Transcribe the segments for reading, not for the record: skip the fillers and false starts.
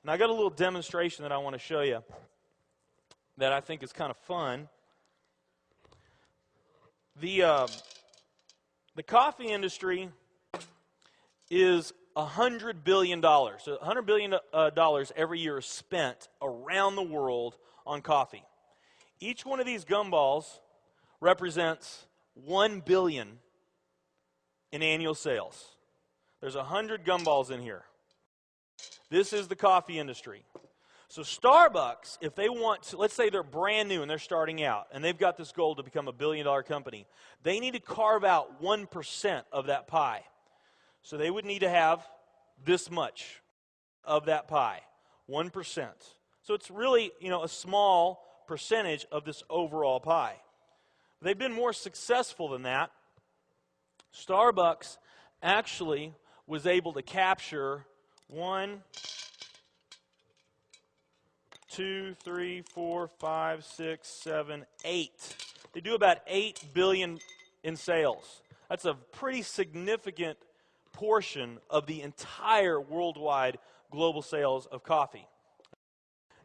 And I got a little demonstration that I want to show you that I think is kind of fun. The coffee industry is $100 billion. So $100 billion every year is spent around the world on coffee. Each one of these gumballs represents $1 billion in annual sales. There's 100 gumballs in here. This is the coffee industry. So Starbucks, if they want to, let's say they're brand new and they're starting out, and they've got this goal to become a billion-dollar company, they need to carve out 1% of that pie. So they would need to have this much of that pie, 1%. So it's really, a small percentage of this overall pie. They've been more successful than that. Starbucks actually was able to capture 1, 2, 3, 4, 5, 6, 7, 8. They do about $8 billion in sales. That's a pretty significant portion of the entire worldwide global sales of coffee.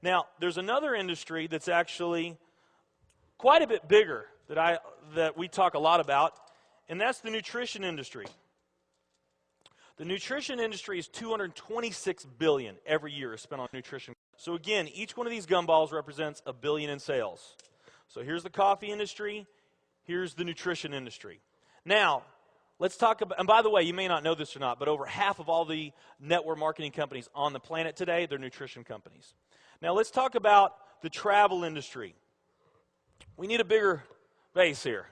Now, there's another industry that's actually quite a bit bigger that we talk a lot about, and that's the nutrition industry. The nutrition industry is $226 billion every year is spent on nutrition. So again, each one of these gumballs represents $1 billion in sales. So here's the coffee industry, here's the nutrition industry. Now, let's talk about, and by the way, you may not know this or not, but over half of all the network marketing companies on the planet today, they're nutrition companies. Now let's talk about the travel industry. We need a bigger base here.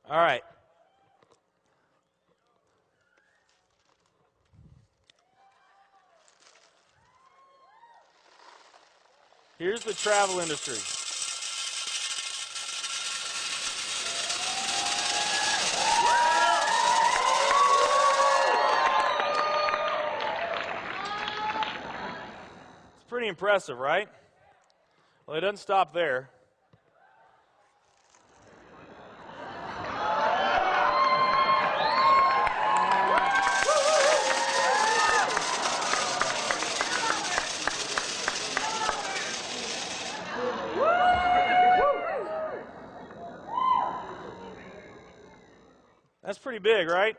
All right. Here's the travel industry. It's pretty impressive, right? Well, it doesn't stop there. That's pretty big, right?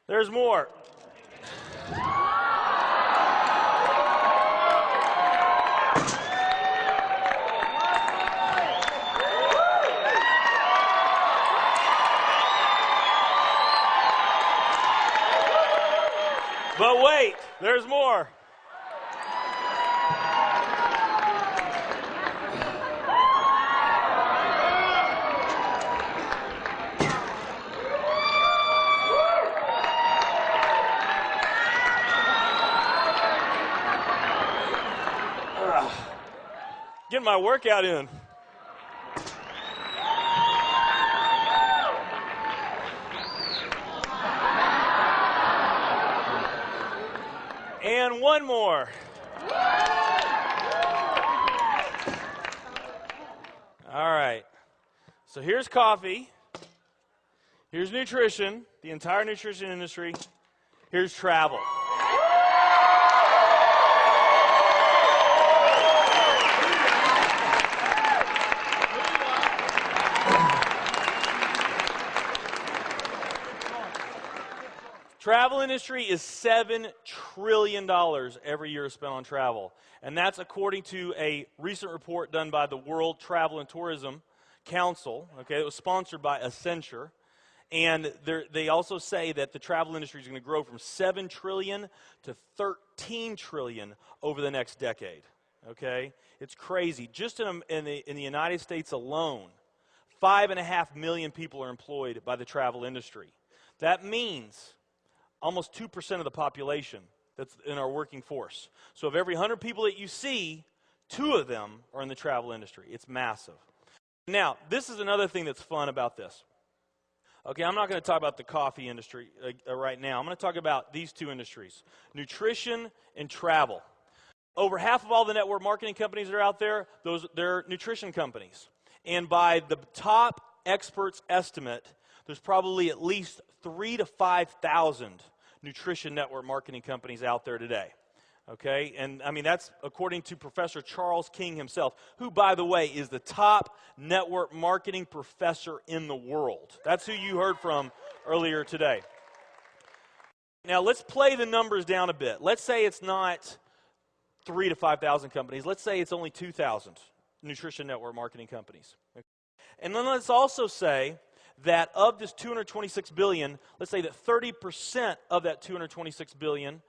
There's more. But wait, there's more. Getting my workout in. And one more. All right. So here's coffee. Here's nutrition, the entire nutrition industry. Here's travel. Travel industry is $7 trillion every year spent on travel. And that's according to a recent report done by the World Travel and Tourism Council. Okay, it was sponsored by Accenture. And they also say that the travel industry is going to grow from $7 trillion to $13 trillion over the next decade. Okay, it's crazy. Just in the United States alone, 5.5 million people are employed by the travel industry. That means almost 2% of the population that's in our working force. So of every 100 people that you see, 2 of them are in the travel industry. It's massive. Now, this is another thing that's fun about this. Okay, I'm not going to talk about the coffee industry right now. I'm going to talk about these 2 industries, nutrition and travel. Over half of all the network marketing companies that are out there, they're nutrition companies. And by the top experts' estimate, there's probably at least 3,000 to 5,000 nutrition network marketing companies out there today. Okay, and I mean, that's according to Professor Charles King himself, who, by the way, is the top network marketing professor in the world. That's who you heard from earlier today. Now, let's play the numbers down a bit. Let's say it's not 3,000 to 5,000 companies. Let's say it's only 2,000 nutrition network marketing companies. And then let's also say that of this $226 billion, let's say that 30% of that $226 billion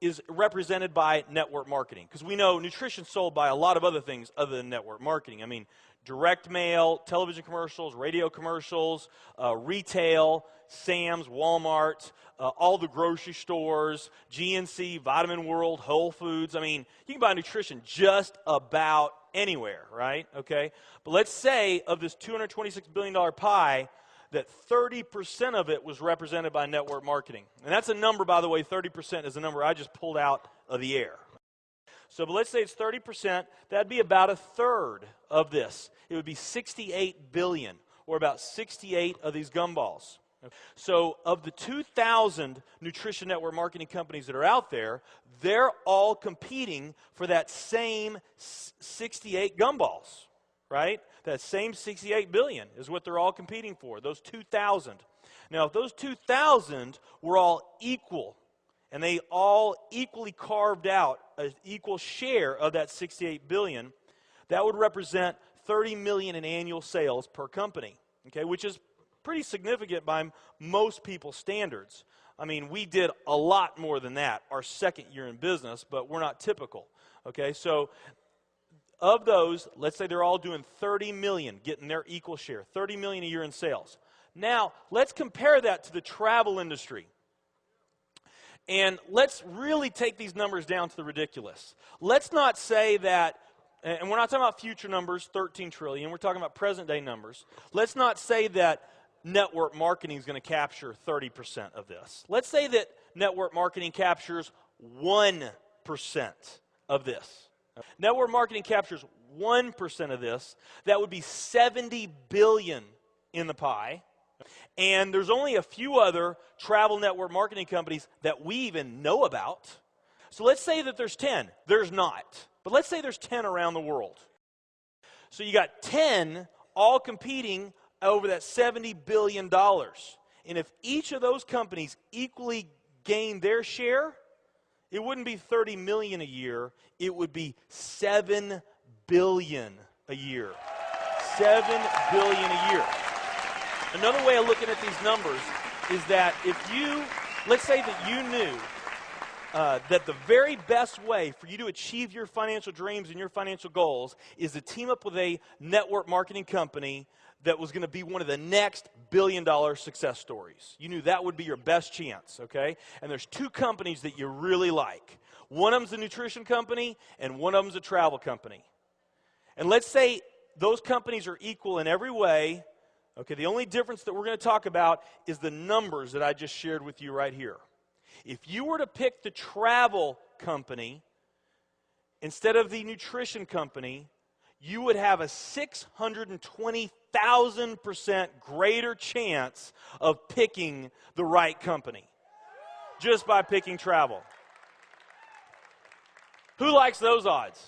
is represented by network marketing. Because we know nutrition's sold by a lot of other things other than network marketing. I mean, direct mail, television commercials, radio commercials, retail, Sam's, Walmart, all the grocery stores, GNC, Vitamin World, Whole Foods. I mean, you can buy nutrition just about anywhere, right? Okay? But let's say of this $226 billion pie, that 30% of it was represented by network marketing. And that's a number, by the way, 30% is a number I just pulled out of the air. So, but let's say it's 30%, that'd be about a third of this. It would be 68 billion, or about 68 of these gumballs. So, of the 2,000 nutrition network marketing companies that are out there, they're all competing for that same 68 gumballs, right? That same 68 billion is what they're all competing for, those 2,000. Now, if those 2,000 were all equal, and they all equally carved out an equal share of that 68 billion, that would represent 30 million in annual sales per company, okay, which is pretty significant by most people's standards. I mean, we did a lot more than that our second year in business, but we're not typical, okay? So, of those, let's say they're all doing 30 million, getting their equal share, 30 million a year in sales. Now, let's compare that to the travel industry. And let's really take these numbers down to the ridiculous. Let's not say that, and we're not talking about future numbers, 13 trillion, we're talking about present day numbers. Let's not say that network marketing is going to capture 30% of this. Let's say that network marketing captures 1% of this. Network marketing captures 1% of this. That would be 70 billion in the pie. And there's only a few other travel network marketing companies that we even know about. So let's say that there's 10. There's not. But let's say there's 10 around the world. So you got 10 all competing over that $70 billion. And if each of those companies equally gain their share, it wouldn't be 30 million a year, it would be 7 billion a year. 7 billion a year. Another way of looking at these numbers is that if you, let's say that you knew that the very best way for you to achieve your financial dreams and your financial goals is to team up with a network marketing company that was going to be one of the next billion-dollar success stories. You knew that would be your best chance, okay? And there's two companies that you really like. One of them's a nutrition company, and one of them's a travel company. And let's say those companies are equal in every way. Okay, the only difference that we're going to talk about is the numbers that I just shared with you right here. If you were to pick the travel company instead of the nutrition company, you would have a 620,000% greater chance of picking the right company just by picking travel. Who likes those odds?